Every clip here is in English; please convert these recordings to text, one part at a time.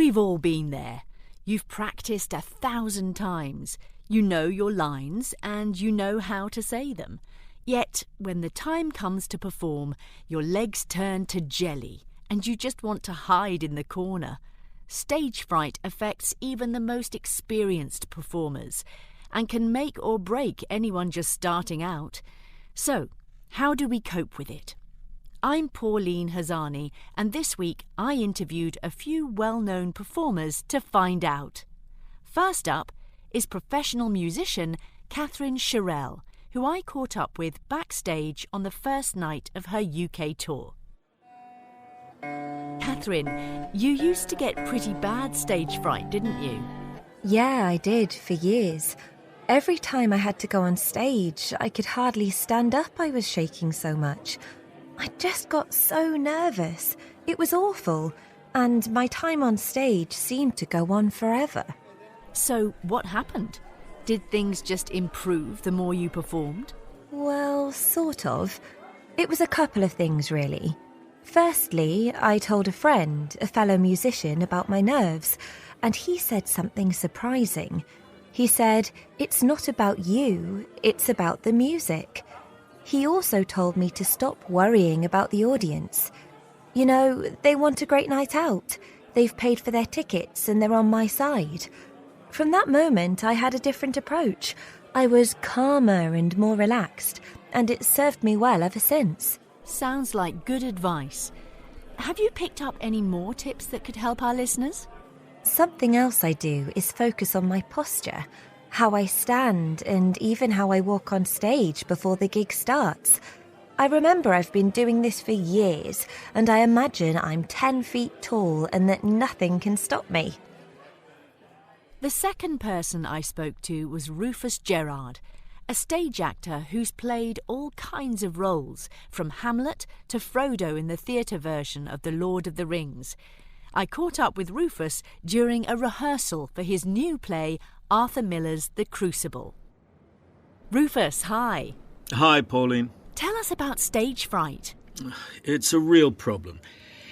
We've all been there. You've practiced 1,000 times. You know your lines and you know how to say them. Yet, when the time comes to perform, your legs turn to jelly and you just want to hide in the corner. Stage fright affects even the most experienced performers and can make or break anyone just starting out. So, how do we cope with it? I'm Pauline Hazani, and this week I interviewed a few well-known performers to find out. First up is professional musician Catherine Sherrill, who I caught up with backstage on the first night of her UK tour. Catherine, you used to get pretty bad stage fright, didn't you? Yeah, I did, for years. Every time I had to go on stage, I could hardly stand up, I was shaking so much. I just got so nervous. It was awful, and my time on stage seemed to go on forever. So, what happened? Did things just improve the more you performed? Well, sort of. It was a couple of things, really. Firstly, I told a friend, a fellow musician, about my nerves, and he said something surprising. He said, "It's not about you, it's about the music." He also told me to stop worrying about the audience. You know, they want a great night out. They've paid for their tickets and they're on my side. From that moment, I had a different approach. I was calmer and more relaxed, and it served me well ever since. Sounds like good advice. Have you picked up any more tips that could help our listeners? Something else I do is focus on my posture, how I stand, and even how I walk on stage before the gig starts. I remember I've been doing this for years, and I imagine I'm 10 feet tall and that nothing can stop me. The second person I spoke to was Rufus Gerard, a stage actor who's played all kinds of roles, from Hamlet to Frodo in the theatre version of The Lord of the Rings. I caught up with Rufus during a rehearsal for his new play, Arthur Miller's The Crucible. Rufus, hi. Hi, Pauline. Tell us about stage fright. It's a real problem,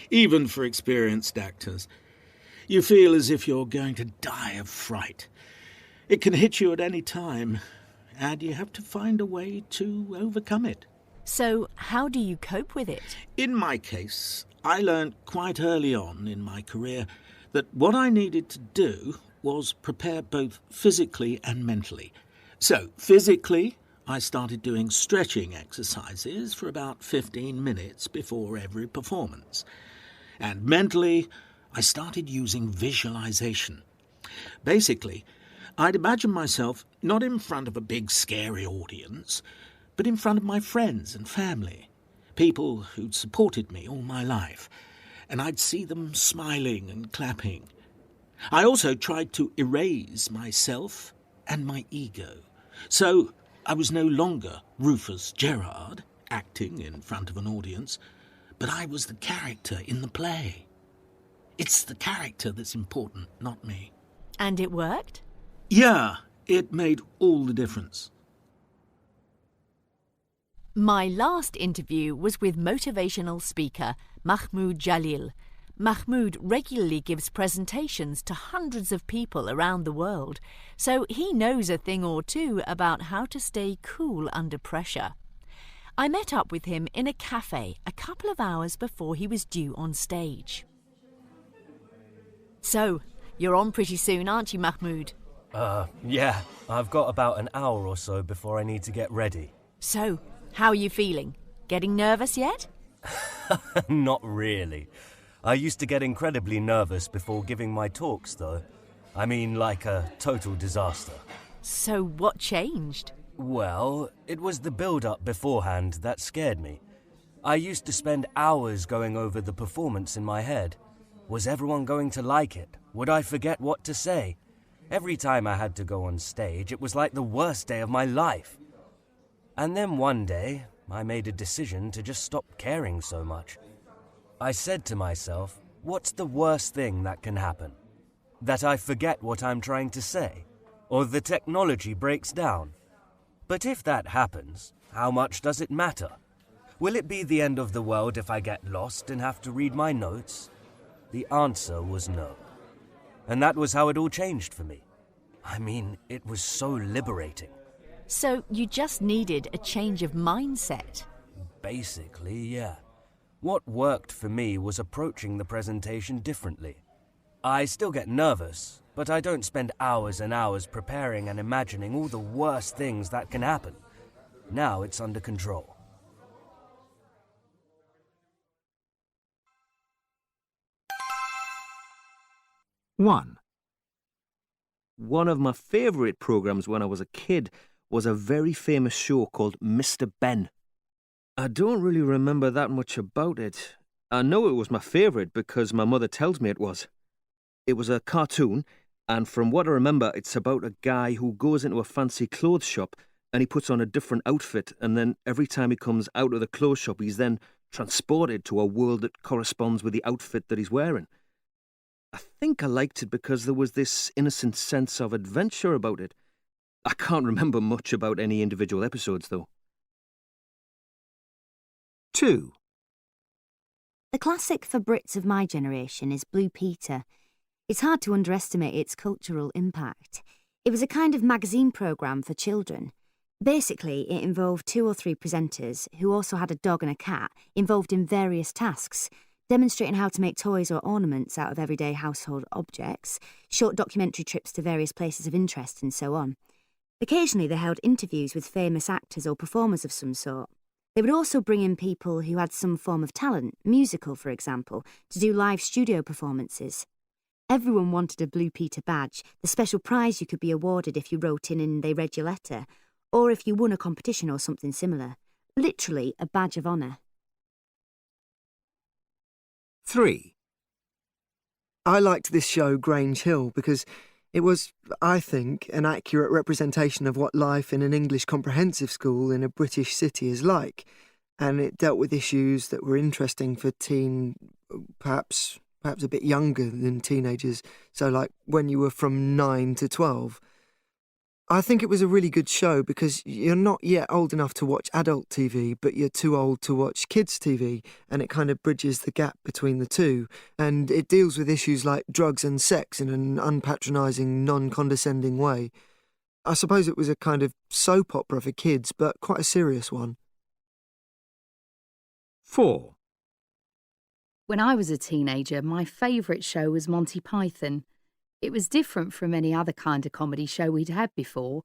even for experienced actors. You feel as if you're going to die of fright. It can hit you at any time, and you have to find a way to overcome it. So, how do you cope with it? In my case, I learned quite early on in my career that what I needed to do was prepare both physically and mentally. So, physically, I started doing stretching exercises for about 15 minutes before every performance. And mentally, I started using visualization. Basically, I'd imagine myself not in front of a big scary audience, but in front of my friends and family, people who'd supported me all my life, and I'd see them smiling and clapping. I also tried to erase myself and my ego, so I was no longer Rufus Gerard acting in front of an audience, but I was the character in the play. It's the character that's important, not me. And it worked? Yeah, it made all the difference. My last interview was with motivational speaker Mahmoud Jalil. Mahmoud regularly gives presentations to hundreds of people around the world, so he knows a thing or two about how to stay cool under pressure. I met up with him in a cafe a couple of hours before he was due on stage. So, you're on pretty soon, aren't you, Mahmoud? Yeah. I've got about an hour or so before I need to get ready. So, how are you feeling? Getting nervous yet? Not really. I used to get incredibly nervous before giving my talks, though. I mean, like a total disaster. So what changed? Well, it was the build-up beforehand that scared me. I used to spend hours going over the performance in my head. Was everyone going to like it? Would I forget what to say? Every time I had to go on stage, it was like the worst day of my life. And then one day, I made a decision to just stop caring so much. I said to myself, what's the worst thing that can happen? That I forget what I'm trying to say? Or the technology breaks down? But if that happens, how much does it matter? Will it be the end of the world if I get lost and have to read my notes? The answer was no. and that was how it all changed for me. I mean, it was so liberating. So you just needed a change of mindset. Basically, yeah. What worked for me was approaching the presentation differently. I still get nervous, but I don't spend hours and hours preparing and imagining all the worst things that can happen. Now it's under control. One of my favourite programmes when I was a kid was a very famous show called Mr. Ben. I don't really remember that much about it. I know it was my favourite because my mother tells me it was. It was a cartoon, and from what I remember, it's about a guy who goes into a fancy clothes shop and he puts on a different outfit, and then every time he comes out of the clothes shop, he's then transported to a world that corresponds with the outfit that he's wearing. I think I liked it because there was this innocent sense of adventure about it. I can't remember much about any individual episodes, though. 2. The classic for Brits of my generation is Blue Peter. It's hard to underestimate its cultural impact. It was a kind of magazine programme for children. Basically, it involved 2 or 3 presenters who also had a dog and a cat involved in various tasks, demonstrating how to make toys or ornaments out of everyday household objects, short documentary trips to various places of interest, and so on. Occasionally they held interviews with famous actors or performers of some sort. They would also bring in people who had some form of talent, musical for example, to do live studio performances. Everyone wanted a Blue Peter badge, the special prize you could be awarded if you wrote in and they read your letter, or if you won a competition or something similar. Literally a badge of honour. 3. I liked this show, Grange Hill, because it was, I think, an accurate representation of what life in an English comprehensive school in a British city is like, and it dealt with issues that were interesting for perhaps a bit younger than teenagers, so like when you were from 9 to 12. I think it was a really good show because you're not yet old enough to watch adult TV, but you're too old to watch kids' TV, and it kind of bridges the gap between the two. And it deals with issues like drugs and sex in an unpatronising, non-condescending way. I suppose it was a kind of soap opera for kids, but quite a serious one. 4. When I was a teenager, my favourite show was Monty Python. It was different from any other kind of comedy show we'd had before.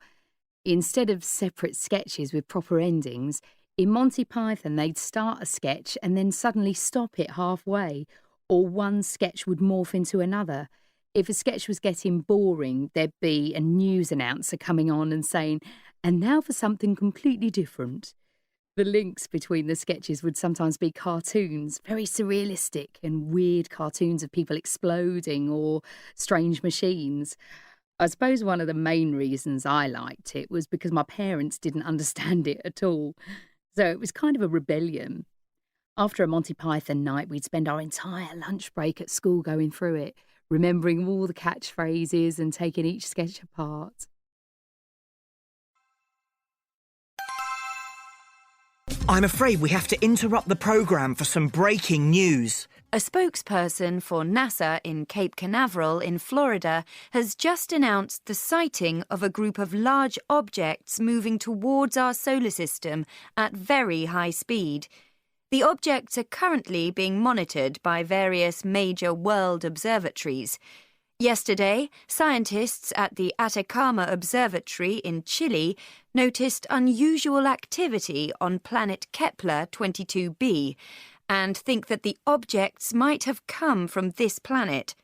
Instead of separate sketches with proper endings, in Monty Python they'd start a sketch and then suddenly stop it halfway, or one sketch would morph into another. If a sketch was getting boring, there'd be a news announcer coming on and saying, "And now for something completely different." The links between the sketches would sometimes be cartoons, very surrealistic and weird cartoons of people exploding or strange machines. I suppose one of the main reasons I liked it was because my parents didn't understand it at all. So it was kind of a rebellion. After a Monty Python night, we'd spend our entire lunch break at school going through it, remembering all the catchphrases and taking each sketch apart. I'm afraid we have to interrupt the programme for some breaking news. A spokesperson for NASA in Cape Canaveral in Florida has just announced the sighting of a group of large objects moving towards our solar system at very high speed. The objects are currently being monitored by various major world observatories. Yesterday, scientists at the Atacama Observatory in Chile noticed unusual activity on planet Kepler 22b and think that the objects might have come from this planet.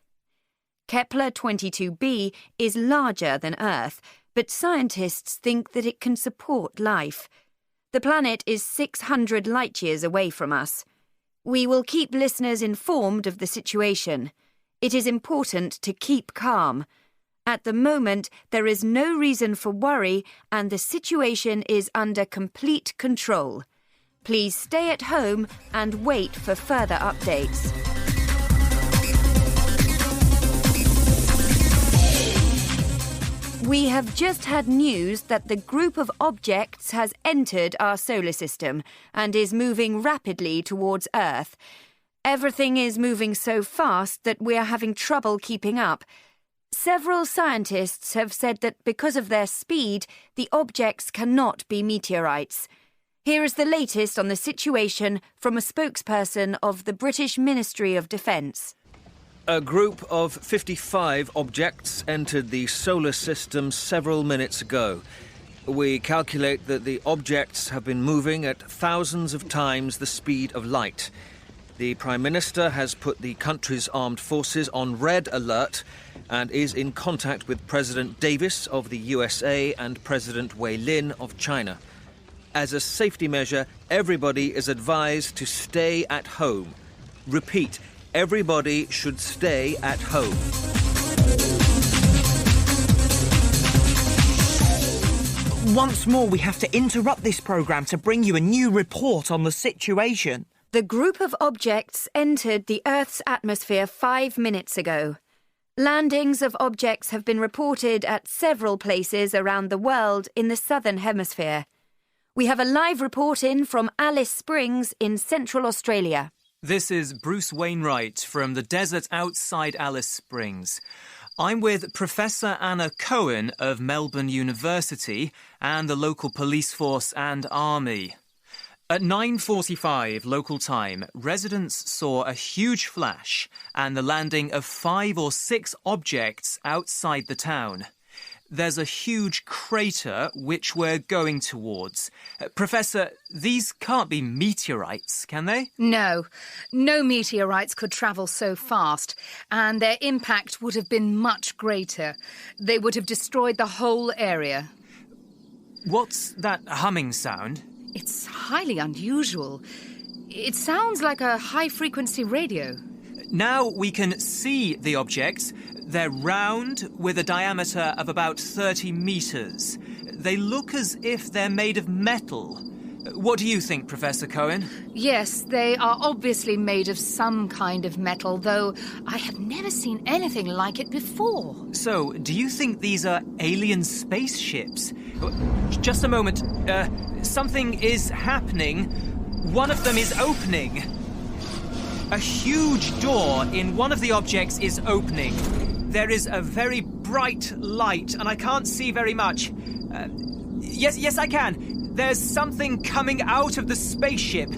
Kepler 22b is larger than Earth, but scientists think that it can support life. The planet is 600 light-years away from us. We will keep listeners informed of the situation. It is important to keep calm. At the moment, there is no reason for worry and the situation is under complete control. Please stay at home and wait for further updates. We have just had news that the group of objects has entered our solar system and is moving rapidly towards Earth. Everything is moving so fast that we are having trouble keeping up. Several scientists have said that because of their speed, the objects cannot be meteorites. Here is the latest on the situation from a spokesperson of the British Ministry of Defence. A group of 55 objects entered the solar system several minutes ago. We calculate that the objects have been moving at thousands of times the speed of light. The Prime Minister has put the country's armed forces on red alert and is in contact with President Davis of the USA and President Wei Lin of China. As a safety measure, everybody is advised to stay at home. Repeat, everybody should stay at home. Once more, we have to interrupt this programme to bring you a new report on the situation. The group of objects entered the Earth's atmosphere 5 minutes ago. Landings of objects have been reported at several places around the world in the southern hemisphere. We have a live report in from Alice Springs in Central Australia. This is Bruce Wainwright from the desert outside Alice Springs. I'm with Professor Anna Cohen of Melbourne University and the local police force and army. At 9:45 local time, residents saw a huge flash and the landing of 5 or 6 objects outside the town. There's a huge crater which we're going towards. Professor, these can't be meteorites, can they? No meteorites could travel so fast, and their impact would have been much greater. They would have destroyed the whole area. What's that humming sound? It's highly unusual. It sounds like a high-frequency radio. Now we can see the objects. They're round with a diameter of about 30 metres. They look as if they're made of metal. What do you think, Professor Cohen? Yes, they are obviously made of some kind of metal, though I have never seen anything like it before. So, do you think these are alien spaceships? Just a moment. Something is happening. One of them is opening. A huge door in one of the objects is opening. There is a very bright light, and I can't see very much. Yes, I can. There's something coming out of the spaceship.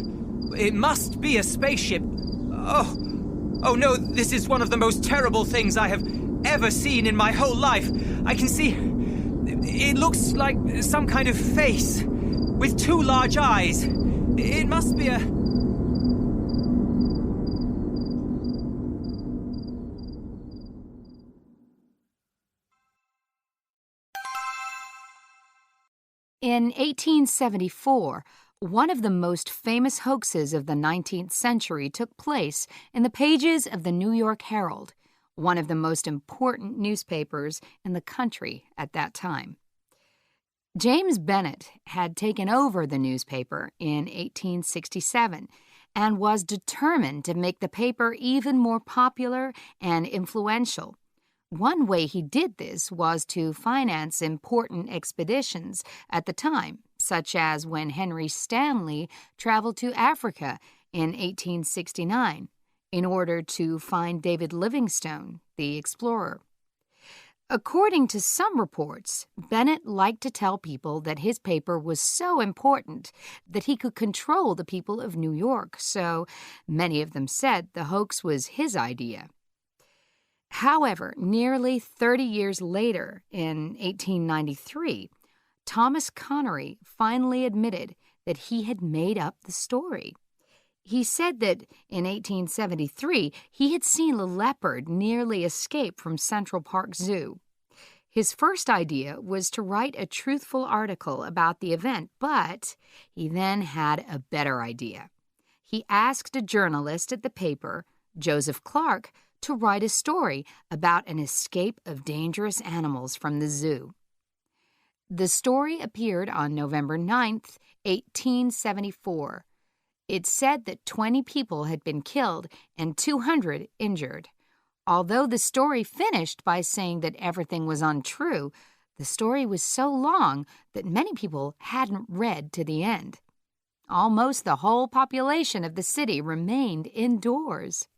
It must be a spaceship. Oh no, this is one of the most terrible things I have ever seen in my whole life. I can see... It looks like some kind of face with 2 large eyes. It must be a... In 1874, one of the most famous hoaxes of the 19th century took place in the pages of the New York Herald, one of the most important newspapers in the country at that time. James Bennett had taken over the newspaper in 1867 and was determined to make the paper even more popular and influential. One way he did this was to finance important expeditions at the time, such as when Henry Stanley traveled to Africa in 1869 in order to find David Livingstone, the explorer. According to some reports, Bennett liked to tell people that his paper was so important that he could control the people of New York, so many of them said the hoax was his idea. However, nearly 30 years later, in 1893, Thomas Connery finally admitted that he had made up the story. He said that in 1873, he had seen a leopard nearly escape from Central Park Zoo. His first idea was to write a truthful article about the event, but he then had a better idea. He asked a journalist at the paper, Joseph Clark, to write a story about an escape of dangerous animals from the zoo. The story appeared on November 9th, 1874. It said that 20 people had been killed and 200 injured. Although the story finished by saying that everything was untrue, the story was so long that many people hadn't read to the end. Almost the whole population of the city remained indoors.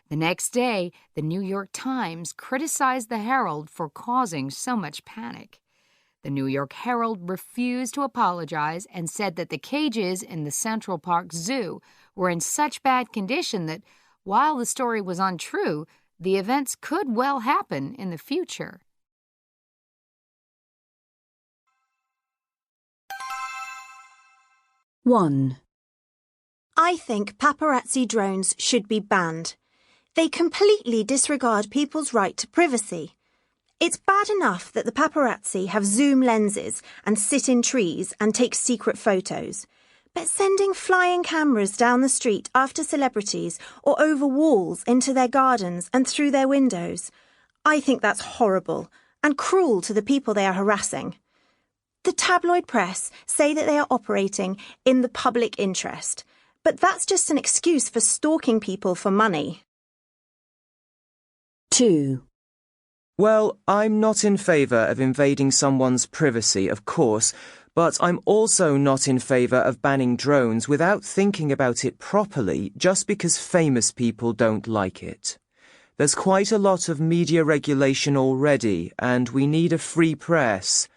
The next day, the New York Times criticized the Herald for causing so much panic. The New York Herald refused to apologize and said that the cages in the Central Park Zoo were in such bad condition that, while the story was untrue, the events could well happen in the future. One. I think paparazzi drones should be banned. They completely disregard people's right to privacy. It's bad enough that the paparazzi have zoom lenses and sit in trees and take secret photos. But sending flying cameras down the street after celebrities or over walls into their gardens and through their windows, I think that's horrible and cruel to the people they are harassing. The tabloid press say that they are operating in the public interest, but that's just an excuse for stalking people for money. 2. Well, I'm not in favour of invading someone's privacy, of course, but I'm also not in favour of banning drones without thinking about it properly just because famous people don't like it. There's quite a lot of media regulation already, and we need a free press.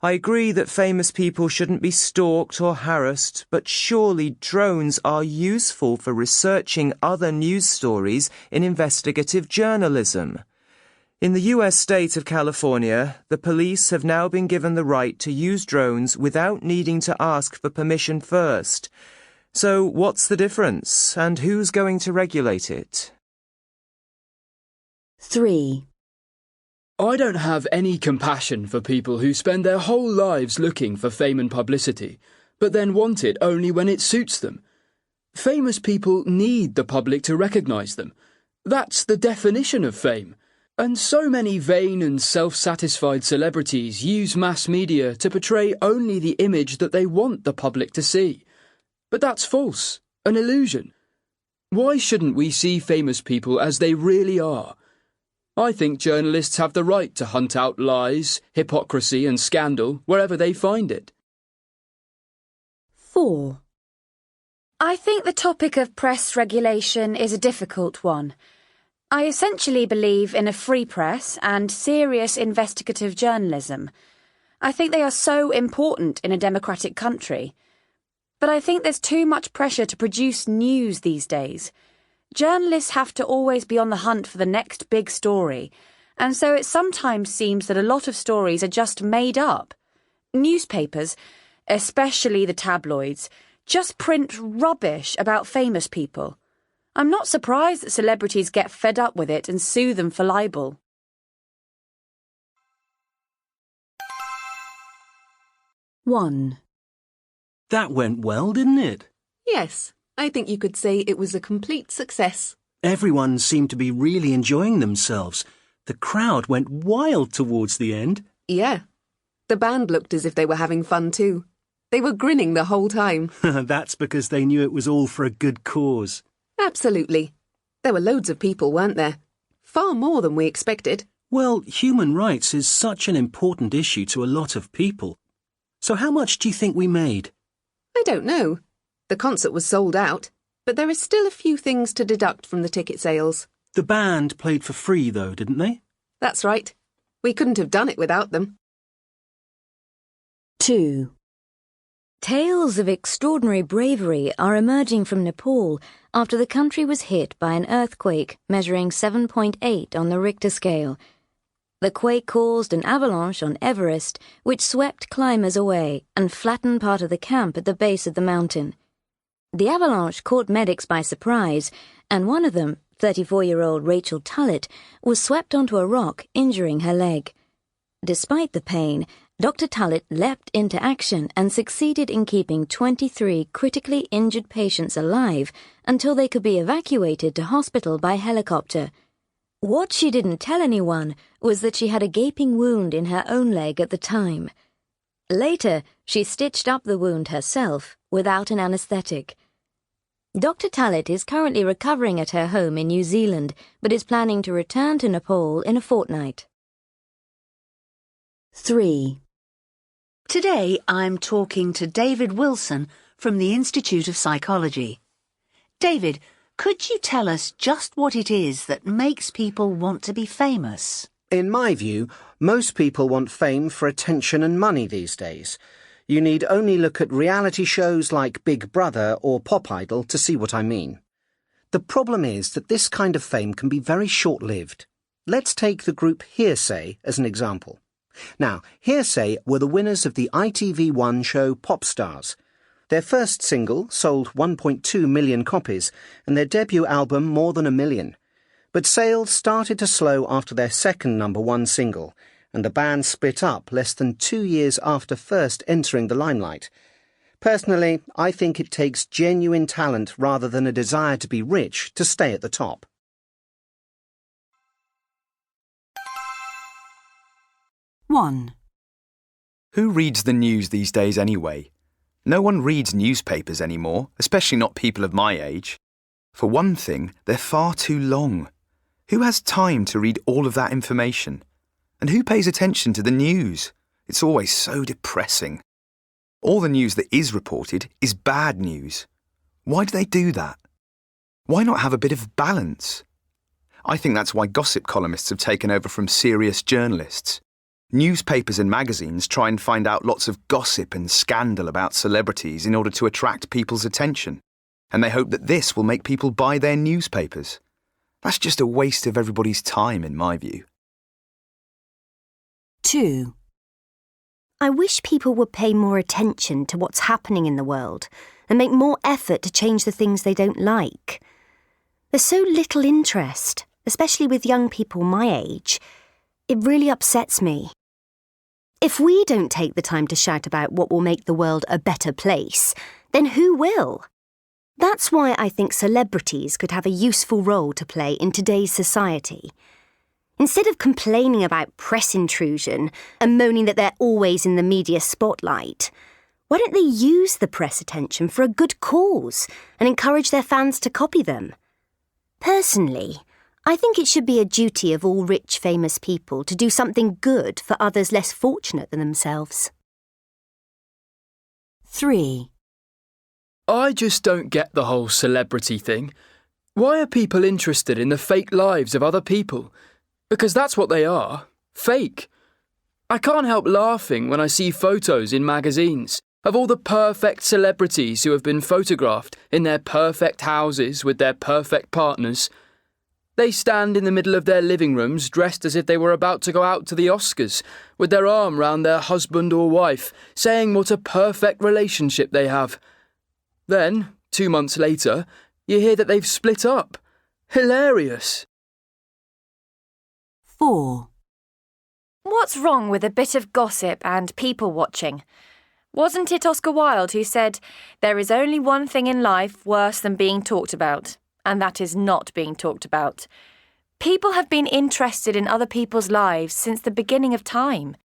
I agree that famous people shouldn't be stalked or harassed, but surely drones are useful for researching other news stories in investigative journalism. In the US state of California, the police have now been given the right to use drones without needing to ask for permission first. So what's the difference, and who's going to regulate it? 3. I don't have any compassion for people who spend their whole lives looking for fame and publicity, but then want it only when it suits them. Famous people need the public to recognise them. That's the definition of fame. And so many vain and self-satisfied celebrities use mass media to portray only the image that they want the public to see. But that's false, an illusion. Why shouldn't we see famous people as they really are? I think journalists have the right to hunt out lies, hypocrisy and scandal wherever they find it. 4. I think the topic of press regulation is a difficult one. I essentially believe in a free press and serious investigative journalism. I think they are so important in a democratic country. But I think there's too much pressure to produce news these days. Journalists have to always be on the hunt for the next big story, and so it sometimes seems that a lot of stories are just made up. Newspapers, especially the tabloids, just print rubbish about famous people. I'm not surprised that celebrities get fed up with it and sue them for libel. 1. That went well, didn't it? Yes, I think you could say it was a complete success. Everyone seemed to be really enjoying themselves. The crowd went wild towards the end. Yeah. The band looked as if they were having fun too. They were grinning the whole time. That's because they knew it was all for a good cause. Absolutely. There were loads of people, weren't there? Far more than we expected. Well, human rights is such an important issue to a lot of people. So how much do you think we made? I don't know. The concert was sold out, but there are still a few things to deduct from the ticket sales. The band played for free, though, didn't they? That's right. We couldn't have done it without them. 2. Tales of extraordinary bravery are emerging from Nepal after the country was hit by an earthquake measuring 7.8 on the Richter scale. The quake caused an avalanche on Everest, which swept climbers away and flattened part of the camp at the base of the mountain. The avalanche caught medics by surprise, and one of them, 34-year-old Rachel Tullett, was swept onto a rock, injuring her leg. Despite the pain, Dr. Tullett leapt into action and succeeded in keeping 23 critically injured patients alive until they could be evacuated to hospital by helicopter. What she didn't tell anyone was that she had a gaping wound in her own leg at the time. Later, she stitched up the wound herself without an anaesthetic. Dr. Tullett is currently recovering at her home in New Zealand, but is planning to return to Nepal in a fortnight. 3. Today I'm talking to David Wilson from the Institute of Psychology. David, Could you tell us just what it is that makes people want to be famous? In my view, most people want fame for attention and money these days. You need only look at reality shows like Big Brother or Pop Idol to see what I mean. The problem is that this kind of fame can be very short-lived. Let's take the group Hearsay as an example. Now, Hearsay were the winners of the ITV1 show Pop Stars. Their first single sold 1.2 million copies, and their debut album more than 1 million. But sales started to slow after their second #1 single, and the band split up less than 2 years after first entering the limelight. Personally, I think it takes genuine talent rather than a desire to be rich to stay at the top. One. Who reads the news these days anyway? No one reads newspapers anymore, especially not people of my age. For one thing, they're far too long. Who has time to read all of that information? And who pays attention to the news? It's always so depressing. All the news that is reported is bad news. Why do they do that? Why not have a bit of balance? I think that's why gossip columnists have taken over from serious journalists. Newspapers and magazines try and find out lots of gossip and scandal about celebrities in order to attract people's attention, and they hope that this will make people buy their newspapers. That's just a waste of everybody's time, in my view. 2. I wish people would pay more attention to what's happening in the world and make more effort to change the things they don't like. There's so little interest, especially with young people my age. It really upsets me. If we don't take the time to shout about what will make the world a better place, then who will? That's why I think celebrities could have a useful role to play in today's society. Instead of complaining about press intrusion and moaning that they're always in the media spotlight, why don't they use the press attention for a good cause and encourage their fans to copy them? Personally, I think it should be a duty of all rich, famous people to do something good for others less fortunate than themselves. 3. I just don't get the whole celebrity thing. Why are people interested in the fake lives of other people? Because that's what they are. Fake. I can't help laughing when I see photos in magazines of all the perfect celebrities who have been photographed in their perfect houses with their perfect partners. They stand in the middle of their living rooms dressed as if they were about to go out to the Oscars, with their arm round their husband or wife, saying what a perfect relationship they have. Then, 2 months later, you hear that they've split up. Hilarious. 4. What's wrong with a bit of gossip and people watching? Wasn't it Oscar Wilde who said, "There is only one thing in life worse than being talked about, and that is not being talked about"? People have been interested in other people's lives since the beginning of time.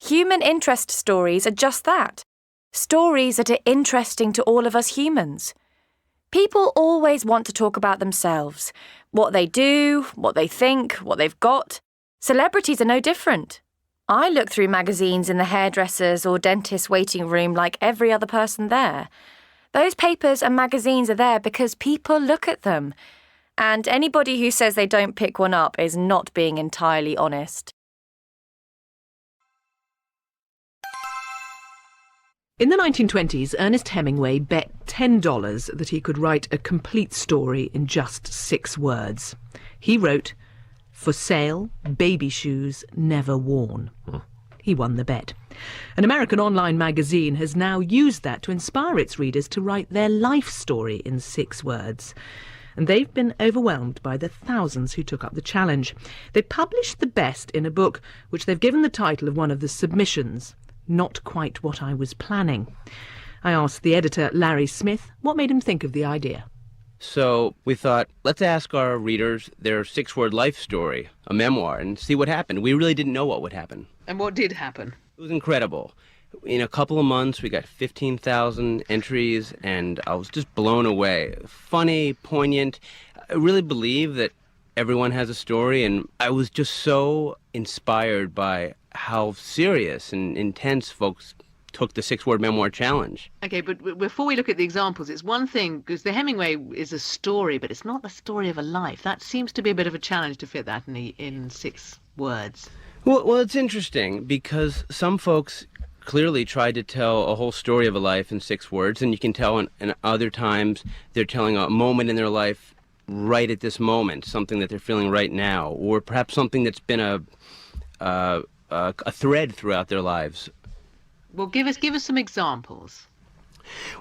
Human interest stories are just that. Stories that are interesting to all of us humans. People always want to talk about themselves, what they do, what they think, what they've got. Celebrities are no different. I look through magazines in the hairdresser's or dentist's waiting room like every other person there. Those papers and magazines are there because people look at them. And anybody who says they don't pick one up is not being entirely honest. In the 1920s, Ernest Hemingway bet $10 that he could write a complete story in just 6 words. He wrote, "For sale, baby shoes never worn." He won the bet. An American online magazine has now used that to inspire its readers to write their life story in 6 words. And they've been overwhelmed by the thousands who took up the challenge. They published the best in a book which they've given the title of one of the submissions, Not Quite What I Was Planning. I asked the editor, Larry Smith, what made him think of the idea. So we thought, let's ask our readers their 6-word life story, a memoir, and see what happened. We really didn't know what would happen. And what did happen? It was incredible. In a couple of months, we got 15,000 entries, and I was just blown away. Funny, poignant. I really believe that everyone has a story, and I was just so inspired by how serious and intense folks took the 6-word memoir challenge. Okay, but before we look at the examples, it's one thing, because the Hemingway is a story, but it's not the story of a life. That seems to be a bit of a challenge to fit that in 6 words. Well, it's interesting, because some folks clearly tried to tell a whole story of a life in 6 words, and you can tell in other times they're telling a moment in their life right at this moment, something that they're feeling right now, or perhaps something that's been a thread throughout their lives. Well, give us some examples.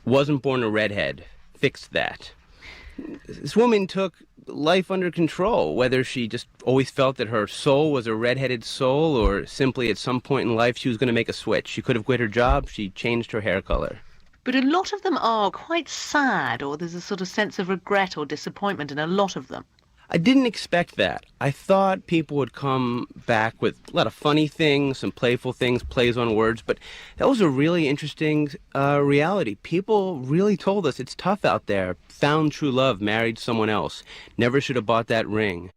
Wasn't born a redhead. Fixed that. This woman took life under control, whether she just always felt that her soul was a redheaded soul, or simply at some point in life she was going to make a switch. She could have quit her job, she changed her hair color. But a lot of them are quite sad, or there's a sort of sense of regret or disappointment in a lot of them. I didn't expect that. I thought people would come back with a lot of funny things, some playful things, plays on words, but that was a really interesting reality. People really told us it's tough out there. Found true love, married someone else. Never should have bought that ring.